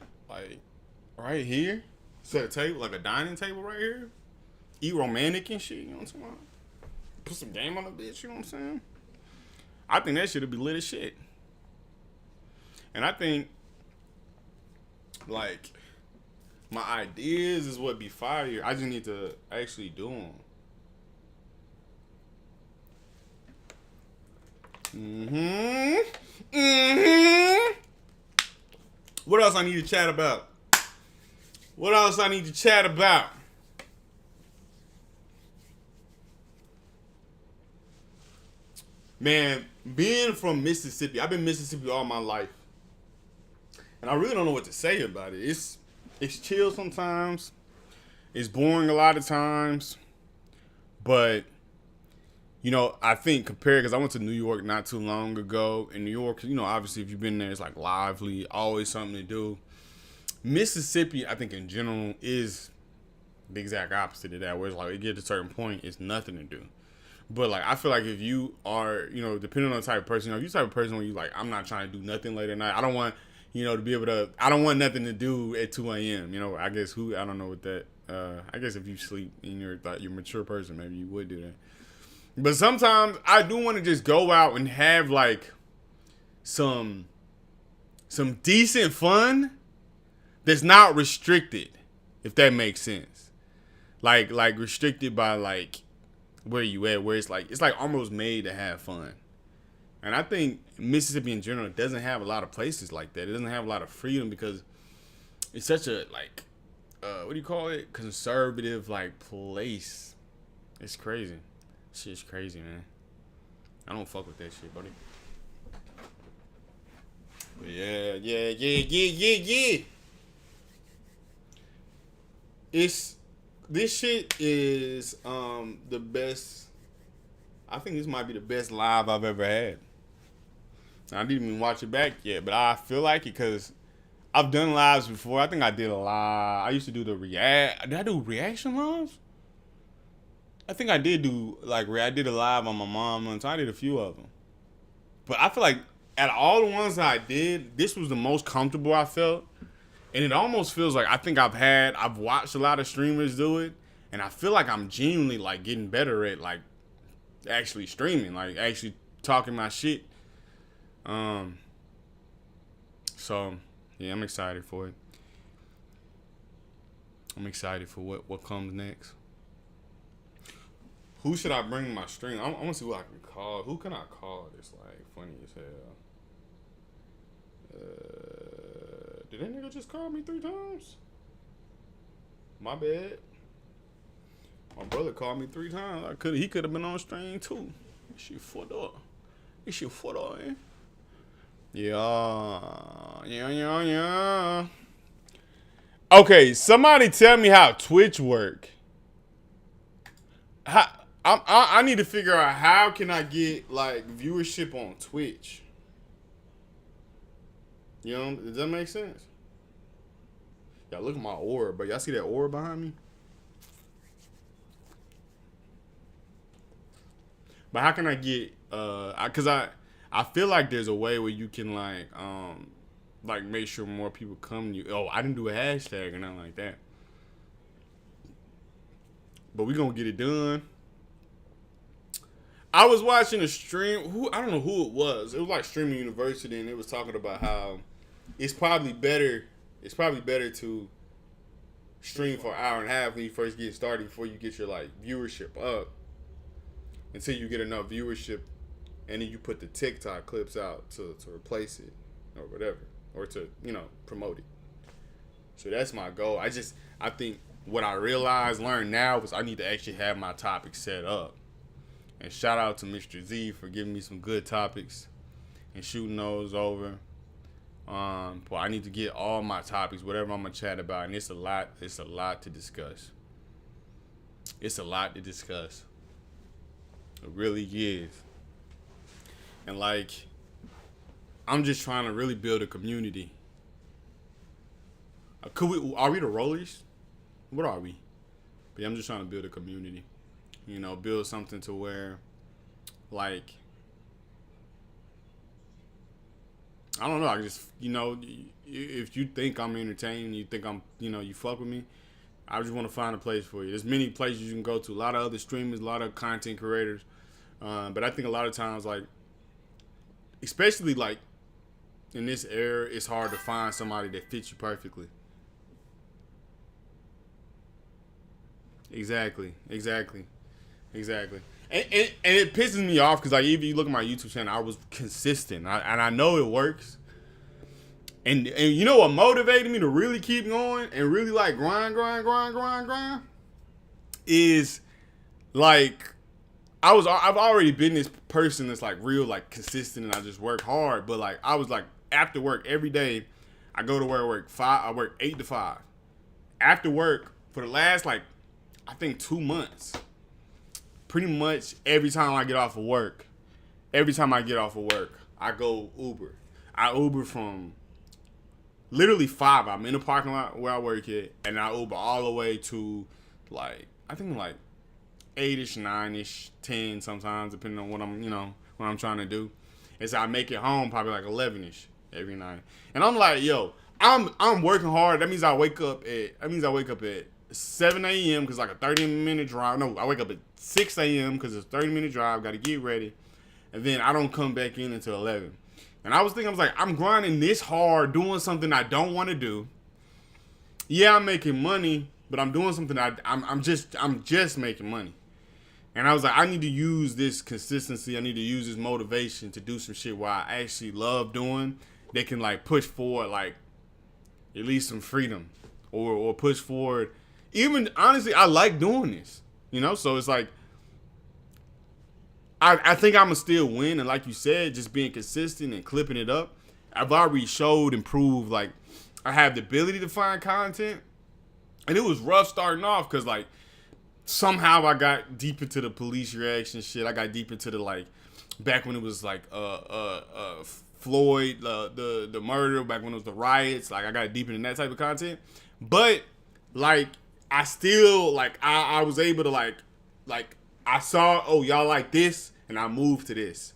here. Set a table, like a dining table right here. Eat romantic and shit, you know what I'm saying? Put some game on the bitch, you know what I'm saying? I think that shit'll be lit as shit. And I think like my ideas is what be fire. I just need to actually do them. What else I need to chat about? Man, being from Mississippi, I've been in Mississippi all my life. And I really don't know what to say about it. It's chill sometimes. It's boring a lot of times. But, you know, I think compared, because I went to New York not too long ago. In New York, you know, obviously if you've been there, it's like lively, always something to do. Mississippi, I think in general, is the exact opposite of that. Where it's like, it gets to a certain point, it's nothing to do. But, like, I feel like if you are, you know, depending on the type of person, you know, if you're the type of person where you like, I'm not trying to do nothing late at night. I don't want You know, to be able to. I don't want nothing to do at 2 a.m. You know, I guess I don't know what that. I guess if you sleep and you're a mature person, maybe you would do that. But sometimes I do want to just go out and have like some decent fun that's not restricted, if that makes sense. Like restricted by like where you at, where it's like almost made to have fun. And I think Mississippi in general doesn't have a lot of places like that. It doesn't have a lot of freedom because it's such a like what do you call it? Conservative like place. It's crazy. Shit's crazy, man. I don't fuck with that shit, buddy. But yeah. This shit is the best. I think this might be the best live I've ever had. I didn't even watch it back yet, but I feel like it because I've done lives before. I think I did a live. I used to do the react. Did I do reaction lives? I think I did do like I did a live on my mom once. I did a few of them, but I feel like out of all the ones that I did, this was the most comfortable I felt, and it almost feels like I think I've watched a lot of streamers do it, and I feel like I'm genuinely like getting better at like actually streaming, like actually talking my shit. So yeah, I'm excited for it. I'm excited for what comes next. Who should I bring to my stream? I want to see who I can call. Who can I call that's like funny as hell? Did that nigga just call me 3 times? My bad. My brother called me 3 times. He could have been on stream too. This shit fucked up. Man. Yeah. Okay, somebody tell me how Twitch work. I need to figure out how can I get like viewership on Twitch. You know, does that make sense? Y'all look at my aura, but y'all see that aura behind me? But how can I get cause I feel like there's a way where you can like make sure more people come to you. Oh, I didn't do a hashtag or nothing like that. But we gonna get it done. I was watching a stream. I don't know who it was. It was like Streaming University, and it was talking about how it's probably better to stream for an hour and a half when you first get started before you get your like viewership up. Until you get enough viewership, and then you put the TikTok clips out to replace it or whatever, or to promote it. So that's my goal. I think what I learned now was I need to actually have my topics set up. And shout out to Mr. Z for giving me some good topics and shooting those over. But I need to get all my topics, whatever I'm gonna chat about, and it's a lot to discuss. It's a lot to discuss. It really is. And like, I'm just trying to really build a community. Are we the Rollies? What are we? But yeah, I'm just trying to build a community. Build something to where, like, I don't know. I just, if you think I'm entertaining, you think I'm, you fuck with me, I just want to find a place for you. There's many places you can go to. A lot of other streamers, a lot of content creators. But I think a lot of times, like, especially, like, in this era, it's hard to find somebody that fits you perfectly. Exactly. And it pisses me off because, like, if you look at my YouTube channel, I was consistent. And I know it works. And you know what motivated me to really keep going and really, like, grind is, like, I've already been this person that's, like, real, like, consistent, and I just work hard. But, like, I was, like, after work every day, I go to work I work 8 to 5. After work, for the last, like, I think 2 months, pretty much every time I get off of work, I go Uber. I Uber from literally 5. I'm in the parking lot where I work at, and I Uber all the way to, like, I think like 8-ish, 9-ish, 10 sometimes, depending on what I'm trying to do. And so I make it home probably like 11-ish. every night. And I'm like, yo, I'm working hard. That means I wake up at 7 a.m. because like a 30-minute drive. No, I wake up at 6 a.m. because it's a 30-minute drive. Got to get ready, and then I don't come back in until 11. And I was thinking, I was like, I'm grinding this hard, doing something I don't want to do. Yeah, I'm making money, but I'm doing something I'm just making money. And I was like, I need to use this consistency. I need to use this motivation to do some shit where I actually love doing. They can like push forward, like at least some freedom, or push forward. Even honestly, I like doing this, you know. So it's like I think I'm gonna still win. And like you said, just being consistent and clipping it up. I've already showed and proved like I have the ability to find content. And it was rough starting off because like somehow I got deep into the police reaction shit. I got deep into the like back when it was like Floyd, the murder, back when it was the riots. Like I got deep into that type of content. But like I still like I was able to like I saw, oh, y'all like this, and I moved to this.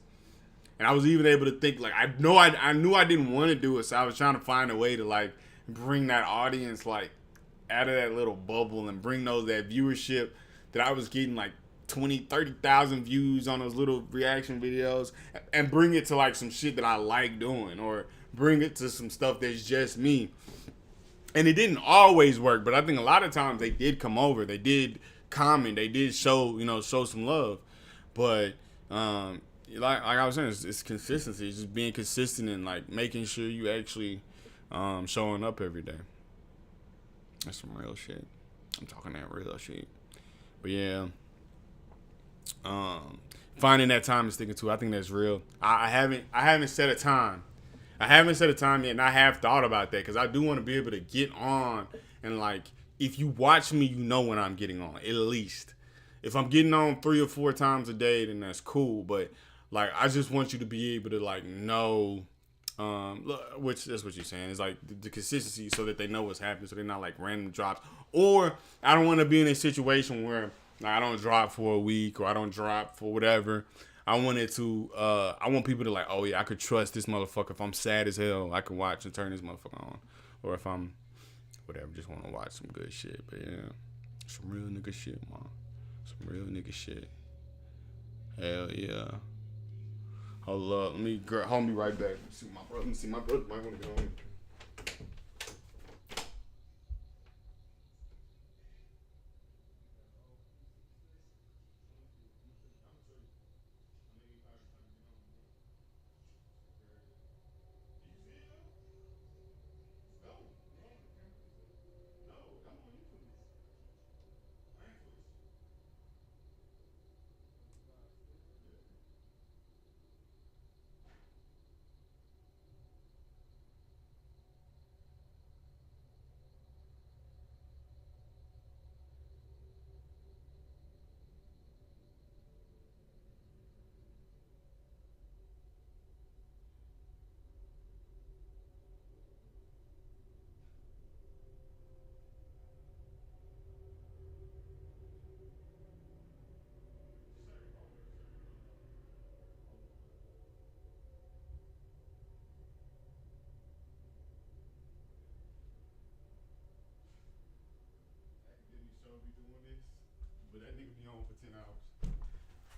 And I was even able to think like I knew I didn't want to do it, so I was trying to find a way to like bring that audience like out of that little bubble and bring that viewership that I was getting like 20, 30,000 views on those little reaction videos, and bring it to like some shit that I like doing, or bring it to some stuff that's just me. And it didn't always work, but I think a lot of times they did come over, they did comment, they did show some love. But like I was saying, it's consistency. It's just being consistent and like making sure you actually showing up every day. That's some real shit. I'm talking that real shit. But yeah, finding that time and sticking to it, I think that's real. I haven't set a time. I haven't set a time yet, and I have thought about that because I do want to be able to get on and like, if you watch me, you know when I'm getting on, at least. If I'm getting on 3 or 4 times a day, then that's cool. But like, I just want you to be able to like know, which that's what you're saying. It's like the consistency, so that they know what's happening, so they're not like random drops. Or I don't want to be in a situation where like, I don't drop for a week, or I don't drop for whatever. I want people to like, oh yeah, I could trust this motherfucker. If I'm sad as hell, I can watch and turn this motherfucker on. Or if I'm whatever, just want to watch some good shit. But yeah, some real nigga shit, man. Some real nigga shit. Hell yeah. Hold up, let me right back. Let me see my brother might want to get on.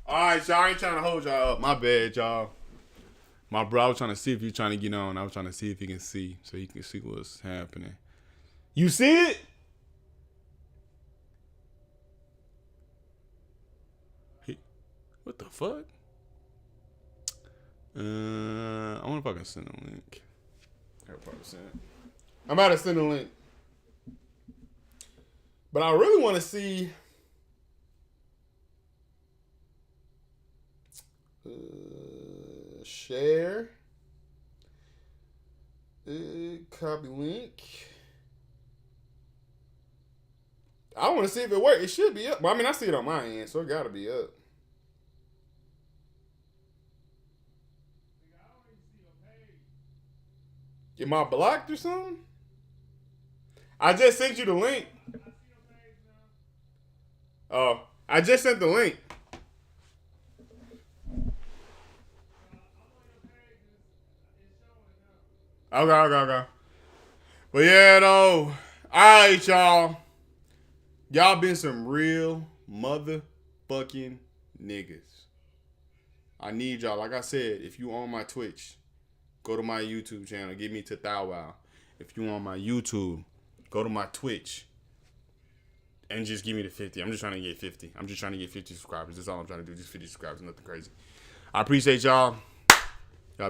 Alright, y'all, I ain't trying to hold y'all up. My bad, y'all. My bro, I was trying to see if you trying to get on. I was trying to see if he can see, so he can see what's happening. You see it? What the fuck? I wonder if I can send a link. I'll probably send it. I'm about to send a link. But I really want to see... share. Copy link. I want to see if it works. It should be up. Well, I mean, I see it on my end, so it gotta be up. Am I blocked or something? I just sent you the link. Oh, I just sent the link. Okay. But yeah, though. Alright, y'all. Y'all been some real motherfucking niggas. I need y'all. Like I said, if you on my Twitch, go to my YouTube channel. Get me to Thou Wow. If you on my YouTube, go to my Twitch. And just give me the 50. I'm just trying to get 50. I'm just trying to get 50 subscribers. That's all I'm trying to do. Just 50 subscribers. Nothing crazy. I appreciate y'all.